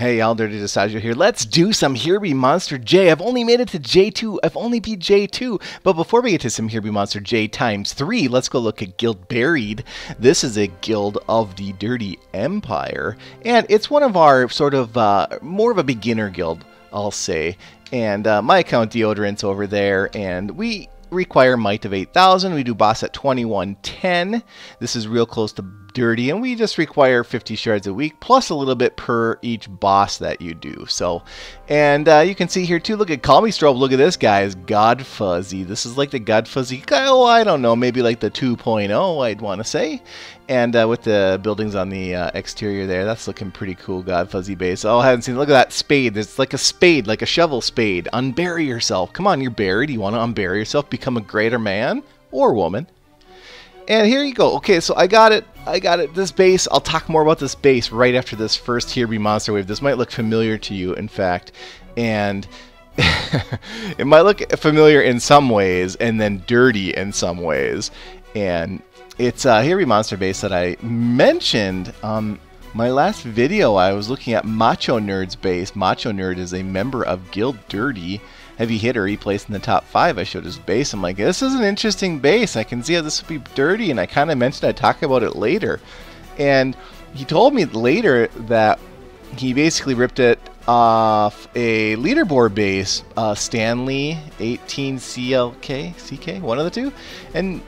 Hey, y'all, Dirty Distaggio here. Let's do some Here Be Monster J. I've only made it to J2. I've only beat J2. But before we get to some Here Be Monster J times 3, let's go look at Guild Buried. This is a guild of the Dirty Empire. And it's one of our sort of more of a beginner guild, I'll say. And my account Deodorant's over there. And we require might of 8,000. We do boss at 2110. This is real close to dirty, and we just require 50 shards a week plus a little bit per each boss that you do. So, and you can see here too, look at Call Me Strobe. Look at this, guys. God Fuzzy. This is like the God Fuzzy, oh, I don't know, maybe like the 2.0, I'd want to say. And with the buildings on the exterior there, that's looking pretty cool. God Fuzzy base. Oh, I haven't seen. Look at that spade. It's like a spade, like a shovel spade. Unbury yourself. Come on, you're buried. You want to unbury yourself, become a greater man or woman. And here you go. Okay, so I got it. This base, I'll talk more about this base right after this first Here Be Monster Wave. This might look familiar to you, in fact. And it might look familiar in some ways and then dirty in some ways. And it's a Here Be Monster base that I mentioned my last video. I was looking at Macho Nerd's base. Macho Nerd is a member of Guild Dirty. Heavy hitter, he placed in the top 5. I showed his base. I'm like, this is an interesting base. I can see how this would be dirty. And I kind of mentioned I'd talk about it later. And he told me later that he basically ripped it off a leaderboard base, Stanley 18 CK, one of the two. And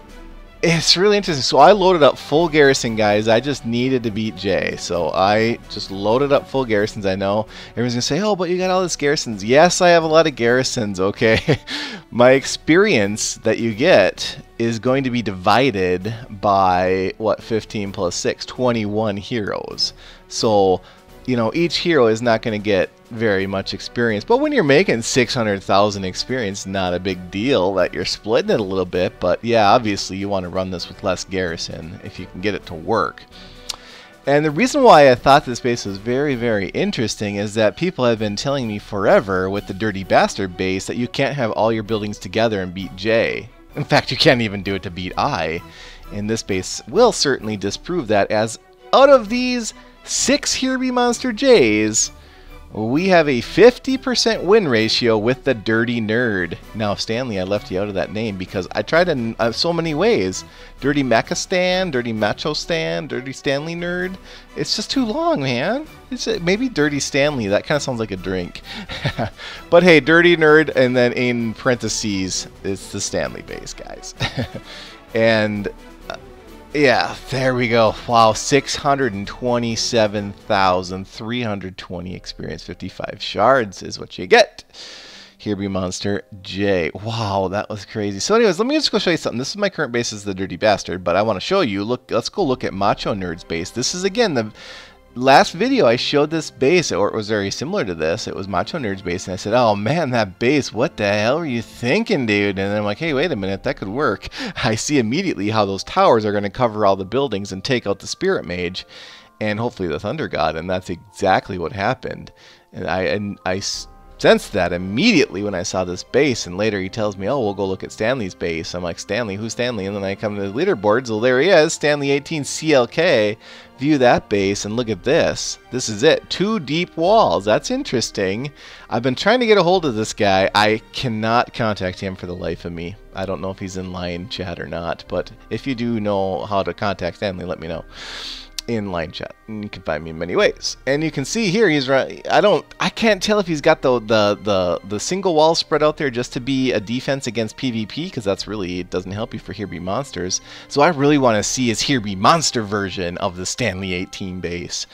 it's really interesting. So I loaded up full garrison, guys. I just needed to beat Jay. So I just loaded up full garrisons. I know everyone's going to say, oh, but you got all these garrisons. Yes, I have a lot of garrisons, okay? My experience that you get is going to be divided by, what, 15 plus 6, 21 heroes. So, you know, each hero is not going to get very much experience, but when you're making 600,000 experience, not a big deal that you're splitting it a little bit. But yeah, obviously you want to run this with less garrison if you can get it to work. And the reason why I thought this base was very, very interesting is that people have been telling me forever with the Dirty Bastard base that you can't have all your buildings together and beat J. In fact, you can't even do it to beat I. And this base will certainly disprove that, as out of these 6 Here Be Monster J's, we have a 50% win ratio with the Dirty Nerd. Now, Stanley, I left you out of that name because I tried in so many ways. Dirty Mecha Stan, Dirty Macho Stan, Dirty Stanley Nerd. It's just too long, man. It's maybe Dirty Stanley. That kind of sounds like a drink. But hey, Dirty Nerd, and then in parentheses, it's the Stanley base, guys. And yeah, there we go. Wow, 627,320 experience, 55 shards is what you get. Here Be Monster J. Wow, that was crazy. So anyways, let me just go show you something. This is my current base, is the Dirty Bastard, but I want to show you, look, let's go look at Macho Nerd's base. This is, again, the last video I showed this base, or it was very similar to this. It was Macho Nerd's base, and I said, oh man, that base, what the hell were you thinking, dude? And then I'm like, hey, wait a minute, that could work. I see immediately how those towers are going to cover all the buildings and take out the Spirit Mage and hopefully the Thunder God, and that's exactly what happened. And I sensed that immediately when I saw this base, and later he tells me, oh, we'll go look at Stanley's base. I'm like, Stanley? Who's Stanley? And then I come to the leaderboards. Well, there he is, Stanley 18 CLK. View that base, and look at this. This is it. 2 deep walls. That's interesting. I've been trying to get a hold of this guy. I cannot contact him for the life of me. I don't know if he's in line chat or not, but if you do know how to contact Stanley, let me know in line chat, and you can find me in many ways. And you can see here he's right. I can't tell if he's got the single wall spread out there just to be a defense against PvP, because that's really, it doesn't help you for Here Be Monsters. So I really want to see his Here Be Monster version of the Stanley 18 base.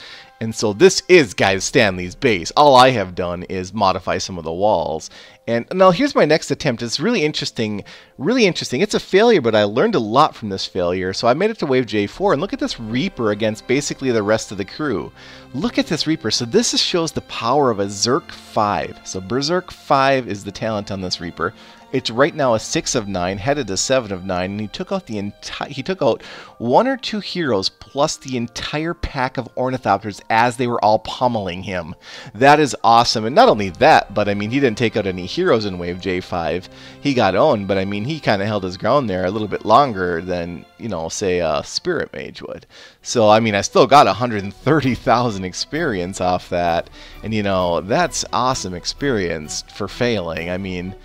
And so this is, guys, Stanley's base. All I have done is modify some of the walls. And now here's my next attempt. It's really interesting, really interesting. It's a failure, but I learned a lot from this failure. So I made it to wave J4, and look at this Reaper against basically the rest of the crew. Look at this Reaper. So this shows the power of a Zerk 5. So Berserk 5 is the talent on this Reaper. It's right now a 6 of 9, headed to 7 of 9, and he took out one or two heroes plus the entire pack of Ornithopters as they were all pummeling him. That is awesome. And not only that, but I mean, he didn't take out any heroes in Wave J5. He got owned, but I mean, he kind of held his ground there a little bit longer than, you know, say a Spirit Mage would. So, I mean, I still got 130,000 experience off that, and you know, that's awesome experience for failing. I mean,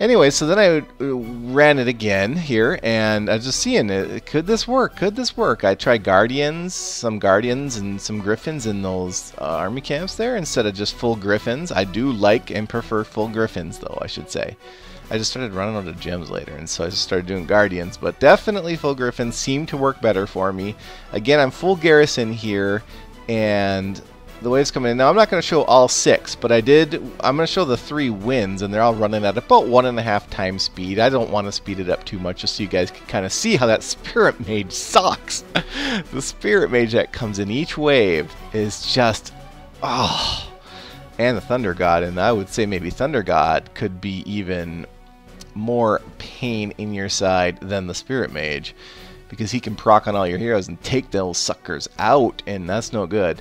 anyway, so then I ran it again here, and I was just seeing it. Could this work? Could this work? I tried Guardians, some Guardians, and some Griffins in those army camps there instead of just full Griffins. I do like and prefer full Griffins, though, I should say. I just started running out of gems later, and so I just started doing Guardians. But definitely full Griffins seem to work better for me. Again, I'm full Garrison here, and the waves coming in. Now, I'm not going to show all 6, but I'm going to show the 3 wins, and they're all running at about 1.5 times speed. I don't want to speed it up too much, just so you guys can kind of see how that Spirit Mage sucks. The Spirit Mage that comes in each wave is just, oh. And the Thunder God, and I would say maybe Thunder God could be even more pain in your side than the Spirit Mage, because he can proc on all your heroes and take those suckers out, and that's no good.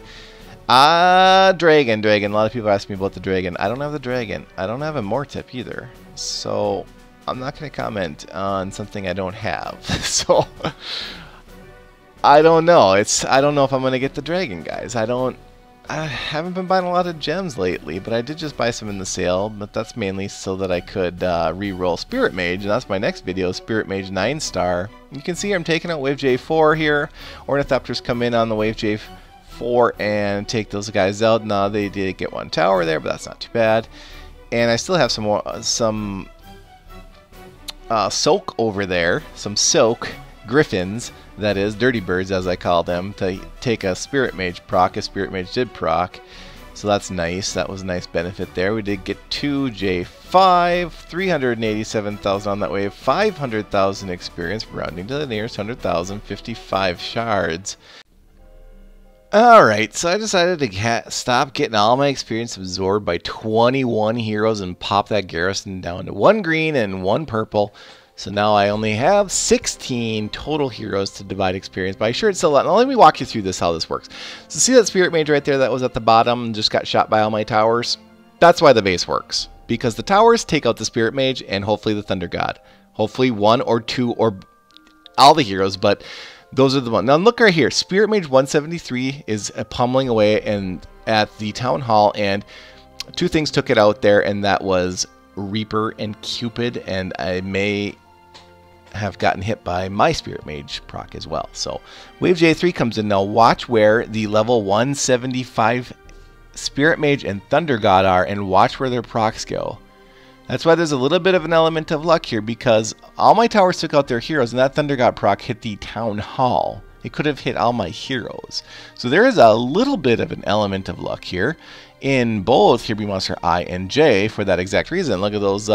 Dragon. A lot of people ask me about the Dragon. I don't have the Dragon. I don't have a Mortip either. So, I'm not going to comment on something I don't have. So, I don't know. I don't know if I'm going to get the Dragon, guys. I haven't been buying a lot of gems lately, but I did just buy some in the sale, but that's mainly so that I could re-roll Spirit Mage, and that's my next video, Spirit Mage 9-star. You can see I'm taking out Wave J4 here. Ornithopters come in on the Wave J4 and take those guys out. Now, they did get 1 tower there, but that's not too bad. And I still have some Soak over there, some Soak Griffins, that is, Dirty Birds as I call them, to take a Spirit Mage proc. A Spirit Mage did proc, so that's nice. That was a nice benefit there. We did get 2 J5, 387,000 on that wave, 500,000 experience, rounding to the nearest 100,000, 55 shards. Alright, so I decided to stop getting all my experience absorbed by 21 heroes and pop that garrison down to 1 green and 1 purple. So now I only have 16 total heroes to divide experience, but I'm sure it's still a lot. Now let me walk you through this, how this works. So see that Spirit Mage right there that was at the bottom and just got shot by all my towers? That's why the base works. Because the towers take out the Spirit Mage and hopefully the Thunder God. Hopefully 1 or 2 or all the heroes, but those are the ones. Now look right here. Spirit Mage 173 is pummeling away and at the Town Hall, and 2 things took it out there, and that was Reaper and Cupid, and I may have gotten hit by my Spirit Mage proc as well. So Wave J3 comes in. Now watch where the level 175 Spirit Mage and Thunder God are, and watch where their procs go. That's why there's a little bit of an element of luck here, because all my towers took out their heroes, and that Thunder God proc hit the Town Hall. It could have hit all my heroes. So there is a little bit of an element of luck here in both Here Be Monster I and J for that exact reason. Look at those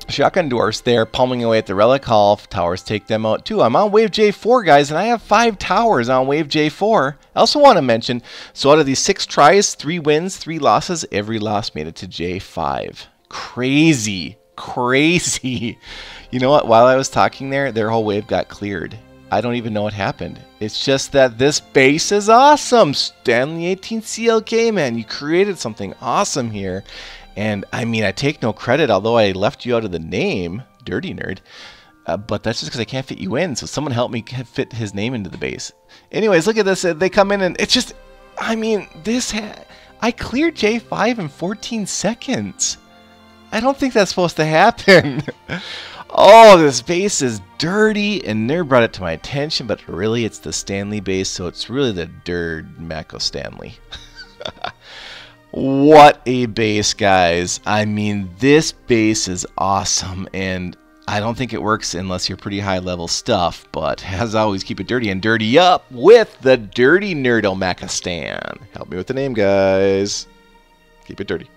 Shotgun Dwarfs there pummeling away at the Relic Hall. Towers take them out too. I'm on Wave J4, guys, and I have 5 towers on Wave J4. I also want to mention, so out of these 6 tries, 3 wins, 3 losses, every loss made it to J5. Crazy. Crazy. You know what? While I was talking there, their whole wave got cleared. I don't even know what happened. It's just that this base is awesome. Stanley 18 CLK, man. You created something awesome here. And, I mean, I take no credit, although I left you out of the name, Dirty Nerd. But that's just because I can't fit you in. So someone help me fit his name into the base. Anyways, look at this. They come in and it's just, I mean, I cleared J5 in 14 seconds. I don't think that's supposed to happen. Oh, this base is dirty, and Nerd brought it to my attention, but really it's the Stanley base, so it's really the Dird Mako Stanley. What a base, guys. I mean, this base is awesome, and I don't think it works unless you're pretty high level stuff, but as always, keep it dirty and dirty up with the Dirty Nerdomakistan. Help me with the name, guys. Keep it dirty.